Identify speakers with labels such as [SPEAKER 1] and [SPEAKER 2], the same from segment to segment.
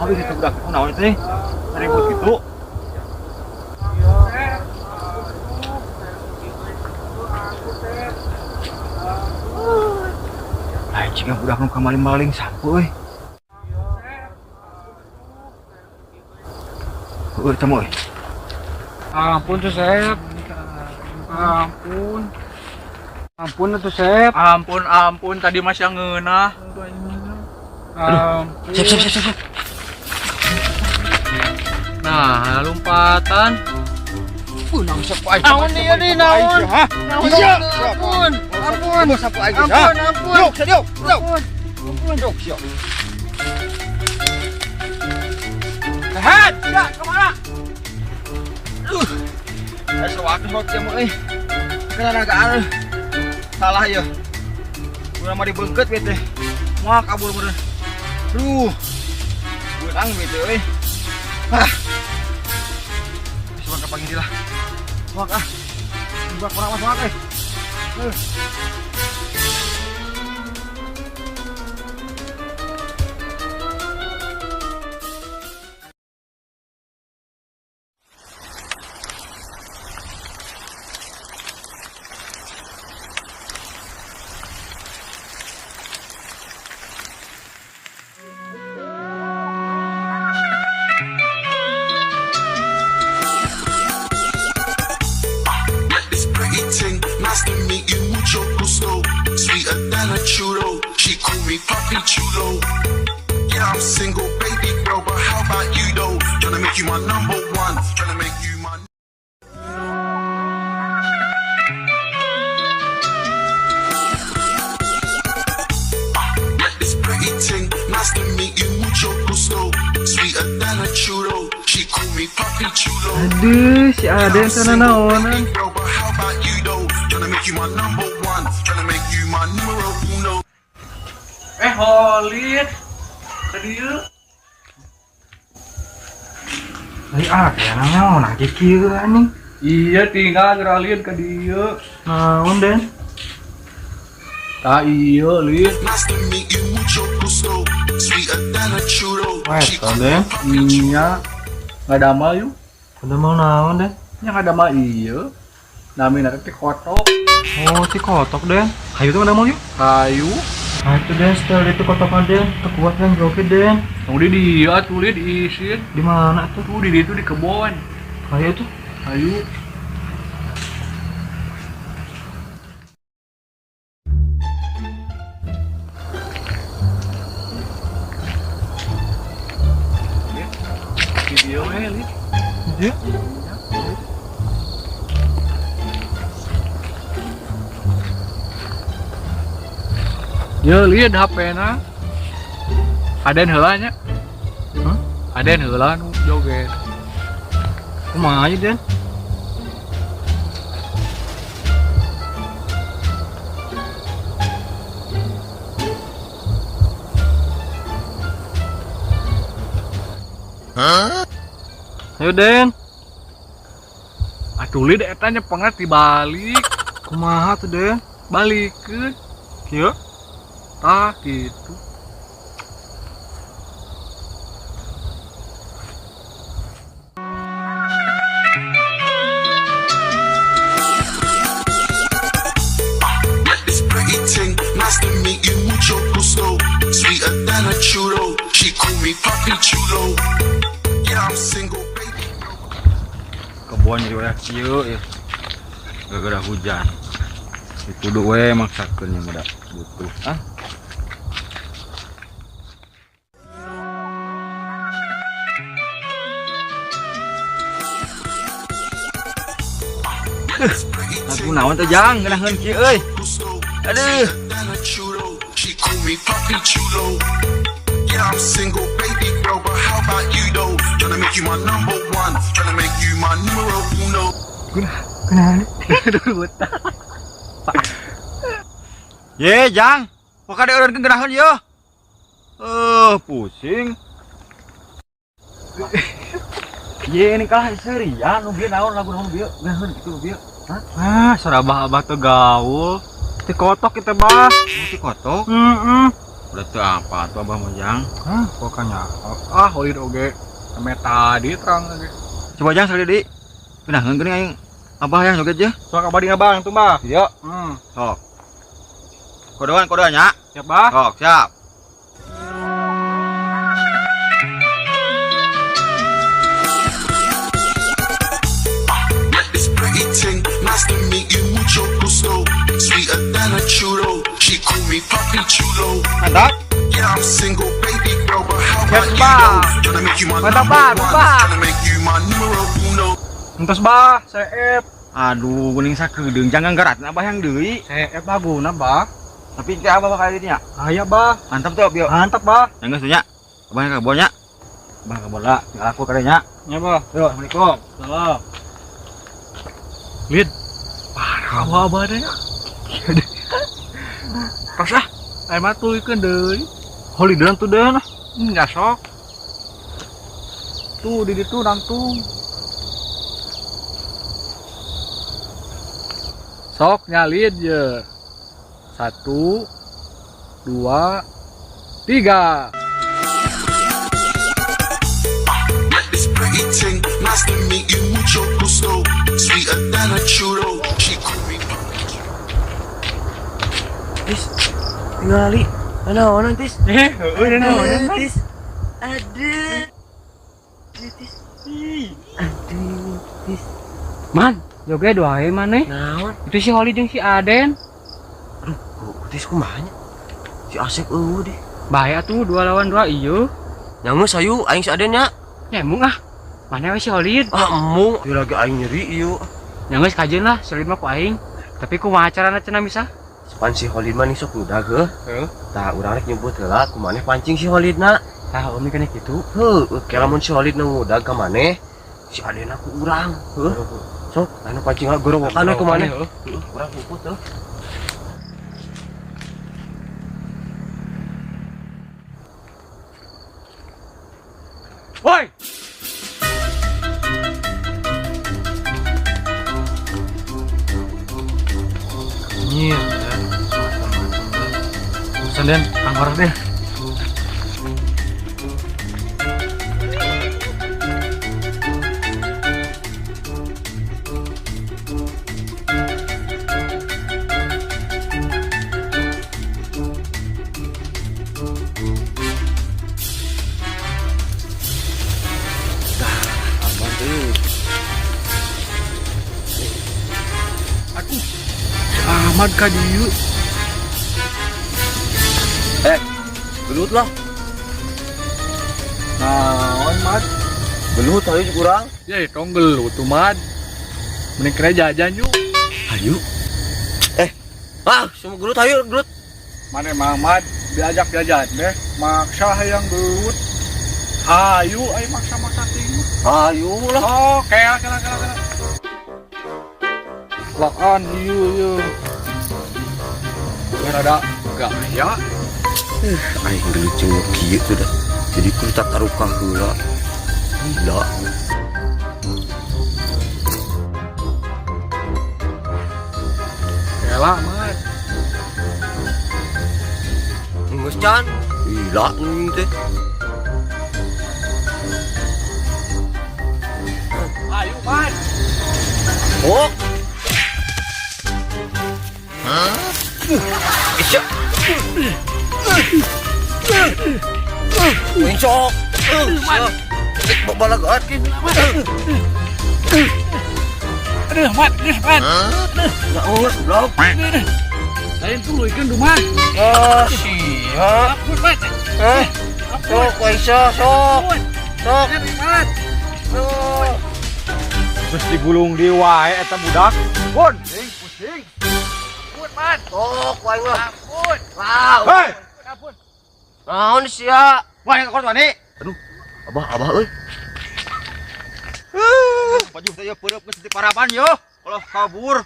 [SPEAKER 1] Abi kita budak naon teh? Ribut gitu. Lain jika budak nu kamaling-maling sampo euy. Heueuh temu euy.
[SPEAKER 2] Ampun tuh Sep. Ampun. Ampun tuh Sep.
[SPEAKER 3] Ampun, tadi masih ngeunah.
[SPEAKER 2] Ampun.
[SPEAKER 1] Sep.
[SPEAKER 3] Nah, lompatan.
[SPEAKER 1] Naon sapu aja.
[SPEAKER 2] Naon dia nih naon? Naon
[SPEAKER 1] Iya.
[SPEAKER 2] ampun. Ampun.
[SPEAKER 1] Mau sapu aja.
[SPEAKER 2] Ampun.
[SPEAKER 1] Yuk.
[SPEAKER 2] Ampun.
[SPEAKER 1] Yuk, siap.
[SPEAKER 2] Sehat. Ya, kemana?
[SPEAKER 1] Sewaktu hoki mah euy. Kana nagaan. Salah ya. Udah mah dibengket we teh. Moal kabur meureun. Duh. Beurang we teh euy. Sugan ka pagi lah. Moal ah. Budak urang mah moal euy.
[SPEAKER 4] Nice to meet you, mucho gusto. Sweeter than a churro. She call me Papi Chulo. Yeah, I'm single, baby girl, but how about you though? Tryna make you my number one. Tryna make you my. This pretty ting. Nice to meet you, mucho gusto. Sweeter than a churro. She call me Papi Chulo.
[SPEAKER 2] Aduh, si Aden sana naonan.
[SPEAKER 4] You my number one, tryna make you my numero uno.
[SPEAKER 3] Holid. Tadi yuk.
[SPEAKER 2] Ya naon aja kieu anjing.
[SPEAKER 3] Iya, tinggal ngeralin ke dia.
[SPEAKER 2] Naon Den?
[SPEAKER 3] Tak iya, Lid.
[SPEAKER 4] Nice to meet you, mucho gusto. Sweeter than a churro.
[SPEAKER 2] Wes, Den.
[SPEAKER 3] Iya. Nggak damai yuk.
[SPEAKER 2] Udah mau naon Den?
[SPEAKER 3] Yang nggak damai iya. Nami nanti kotok.
[SPEAKER 2] Oh, si kotok Den. Hayu tuh mana mau yuk?
[SPEAKER 3] Kayu.
[SPEAKER 2] Nah itu Den, setelah itu kotok Den. Kekuat Den, joget Den.
[SPEAKER 3] Tunggu di dia, tuh Lid diisin.
[SPEAKER 2] Di mana tuh?
[SPEAKER 3] Tuh di dia tuh di kebon.
[SPEAKER 2] Hayu tuh.
[SPEAKER 3] Kayu. Video Lid.
[SPEAKER 2] Iya.
[SPEAKER 3] Ya lihat HP na. Aden heula nya.
[SPEAKER 2] Hah?
[SPEAKER 3] Aden heula nu joget.
[SPEAKER 2] Kumaha aja Den? Ayo Den.
[SPEAKER 3] Atuh lid eta nya pengat dibalik.
[SPEAKER 2] Kumaha tuh Den?
[SPEAKER 3] Balikeun.
[SPEAKER 2] Kieu?
[SPEAKER 3] Tah gitu.
[SPEAKER 4] This pretty ting, nice to meet you, mucho gusto. Sweeter than a churro. She call me Papi Chulo. Yeah, I'm single, baby.
[SPEAKER 1] Kebon jadi udah kieu ya. Gara-gara hujan. Kudu we maksakeun nya muda butuh. Aku naon teh Jang, ngeunaheun kieu euy. Aduh.
[SPEAKER 4] She call me Papi Chulo. Yeah, I'm single, baby girl, but how about you though? Tryna make you my number one, tryna make you my numero uno.
[SPEAKER 1] Ye Jang, kok kada eureun geunaheun ye? Pusing. Ye ini kalah serian nu bieu naon lagu naon bieu? Geunaheun kitu bieu.
[SPEAKER 2] Sarabah abah teu gaul. Ti kotok kita bah.
[SPEAKER 1] Ti kotok. Udah tuh apa tuh Abah Mojang?
[SPEAKER 3] Hah, pokoknya. Holid oge. Sampai tadi terang lagi.
[SPEAKER 1] Coba Jang sekali di. Pindah ngeukeun aing Abah yang joget je.
[SPEAKER 3] Sok abadi ngabang tuh, Mbah.
[SPEAKER 1] Iya. Sok. Kodean nya.
[SPEAKER 3] Siap, Mbah.
[SPEAKER 1] Sok, siap.
[SPEAKER 4] Met this pretty ting, nice to meet you, mucho gusto. Sweeter than a churro. She call me Papi Chulo.
[SPEAKER 1] Mantap.
[SPEAKER 4] Yeah, I'm single, baby girl, but how about you
[SPEAKER 3] Bah.
[SPEAKER 4] though? Tryna make you my
[SPEAKER 3] Mantap,
[SPEAKER 4] number
[SPEAKER 3] Bah,
[SPEAKER 4] one.
[SPEAKER 3] Bah.
[SPEAKER 4] Tryna make you my numero uno.
[SPEAKER 3] Entos, Mbah. Seep.
[SPEAKER 1] Aduh, kuning sakedeung jangan garat Abah yang deui.
[SPEAKER 3] Seep baguna, Mbah.
[SPEAKER 1] Tapi teh Abah bakal dinya.
[SPEAKER 3] Aya, Mbah.
[SPEAKER 1] Mantap tuh, Bio.
[SPEAKER 3] Mantap, Mbah.
[SPEAKER 1] Yang geus nya. Abah yang kabon nya. Abah kabon lah, tinggal aku kadenya.
[SPEAKER 3] Ya, Mbah.
[SPEAKER 1] Yo, Assalamualaikum.
[SPEAKER 3] Salam. Lid. Parah abah deh. Pas ayo mah tulikeun deui. Holideun tuh deun. Nya sok. Tuh di ditu nangtung. Sok nyalid je. 1 2 3.
[SPEAKER 4] Met this pretty ting, nice to meet you, mucho gusto. Sweeter than a churro. She call me Papi Chulo.
[SPEAKER 5] Tis, tinggal lali. Mana tis? Tis. Aduh. Tis. Aduh, tis.
[SPEAKER 2] Man, joget wae maneh.
[SPEAKER 5] Naon?
[SPEAKER 2] Itu si Holid jeung si Aden.
[SPEAKER 5] Tis kumanya? Si Asep deh.
[SPEAKER 2] Bahaya tuh 2 lawan 2 ieu.
[SPEAKER 5] Nyangeus ayu aing si Adennya.
[SPEAKER 2] Nyemung ah. Mana we si Holid?
[SPEAKER 5] Emu, ieu lagi aing nyeri ieu.
[SPEAKER 2] Nyanggeus kajeun lah, si Holid mah ku aing. Tapi kumaha carana cenah bisa?
[SPEAKER 5] Pan si Holid mah nih sok udah ge. Tah urang rek nyebut heula kumaneh pancing si Holidna.
[SPEAKER 2] Tah umi kana kitu.
[SPEAKER 5] Heuh, ke lamun si Holidna udah ka maneh. Si Adenna ku urang. Heuh. Sok, anu pancing gorowokan we kumaneh. Urang puput teh.
[SPEAKER 3] Woi. Iya, Senden, angkor deh. Ahmad ka dieu.
[SPEAKER 5] Gelut lah.
[SPEAKER 3] Naon, Mad?
[SPEAKER 5] Gelut ayo kurang.
[SPEAKER 3] Ya, tong gelut tuh, Mad. Mending kena jajan yuk.
[SPEAKER 5] Ayo. Semua gelut ayo gelut.
[SPEAKER 3] Mana Mang Mad diajak jajan deh. Maksa hayang gelut. Ayo maksa tinggi.
[SPEAKER 5] Ayo lah.
[SPEAKER 3] Oh, kela. Lakan ieu. Biar ada gaya.
[SPEAKER 5] Aing gelut jeung kieu tuh dah. Jadi kudu tak taruka heula. Gila.
[SPEAKER 3] Kela, Mad.
[SPEAKER 5] Geus can. Gila nih teh.
[SPEAKER 3] Ayo, Mad.
[SPEAKER 5] Oh. Isya. Mencok. Babalagaan kin.
[SPEAKER 3] Aduh, Mad.
[SPEAKER 5] Naon blok.
[SPEAKER 3] Lain tuluykeun duman.
[SPEAKER 5] Siap.
[SPEAKER 3] Mad.
[SPEAKER 5] Sok, Aisyah, sok.
[SPEAKER 3] Mad.
[SPEAKER 5] Sok.
[SPEAKER 1] Terus digulung di wae eta budak. Pun, pusing.
[SPEAKER 3] Mad.
[SPEAKER 5] Sok, wae mah.
[SPEAKER 3] Ampun.
[SPEAKER 5] Wow.
[SPEAKER 1] Hei,
[SPEAKER 3] Ampun.
[SPEAKER 5] Naon sia?
[SPEAKER 1] wah yang kau tuani.
[SPEAKER 5] Abah euy.
[SPEAKER 1] Baju saya perep ke setiap parapan yo. Kalau kabur.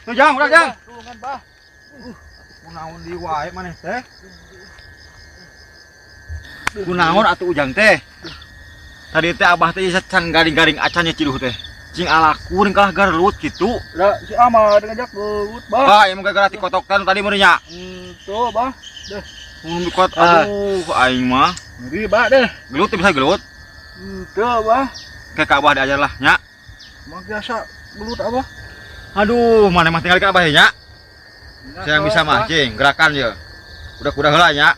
[SPEAKER 1] Tuh Jang, udah Jang.
[SPEAKER 3] Tulungan, Bah.
[SPEAKER 1] Kunaon di wae maneh teh? Kunaon atuh Ujang teh? Tadi teh Abah teh can garing-garing acannya ciluh teh. Cing alakurin kalah garlut gitu.
[SPEAKER 3] Da si Ahmad ngajak gelut, Bah.
[SPEAKER 1] Bah, yang gara-gara ti kotokan tadi meureun nya.
[SPEAKER 3] Tuh, Bah.
[SPEAKER 1] kuat. Aduh, aing mah.
[SPEAKER 3] Ngeri bah deh.
[SPEAKER 1] Gelut bisa gelut.
[SPEAKER 3] Tuh bah.
[SPEAKER 1] Kayak Abah diajar lah, nya.
[SPEAKER 3] Mak biasa gelut apa?
[SPEAKER 1] Aduh, mana mah tinggal Abah nya. Saya yang bisa mancing, gerakan ya. Udah heula nya.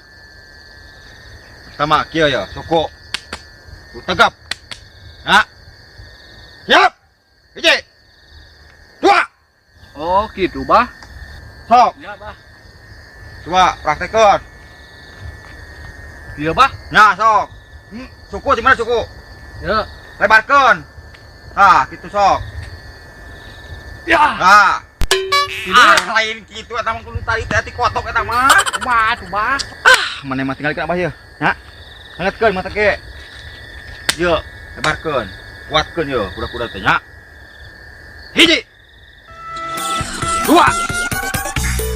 [SPEAKER 1] Pertama kieu ya, suku. Tegap. Ya. Siap. Hiji. Dua.
[SPEAKER 3] Oh gitu bah.
[SPEAKER 1] Sok.
[SPEAKER 3] Ya bah.
[SPEAKER 1] Coba praktekkan.
[SPEAKER 3] Iya bah.
[SPEAKER 1] Nya sok. Suku di mana suku?
[SPEAKER 3] Ya.
[SPEAKER 1] Lebarkan. Nah, gitu sok.
[SPEAKER 3] Ya.
[SPEAKER 1] Nah. Lain gitu eta mah kudu tali teh kotok eta mah.
[SPEAKER 3] Kumaha tuh bah?
[SPEAKER 1] Mana mah tinggal Abah ya. Ya. Hangatkeun mata ge. Yuk, lebarkan. Kuatkan ya, kuda-kuda teh nya. Hiji. Dua.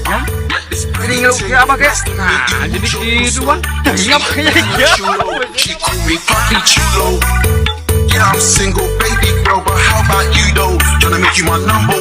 [SPEAKER 1] Ya. Jadi ngeluh ke Abah ge. Nah, jadi gitu bang. Tengah makanya ya.
[SPEAKER 4] She call me Papi Chulo. Yeah, I'm single, baby girl, but how about you though? Tryna make you my number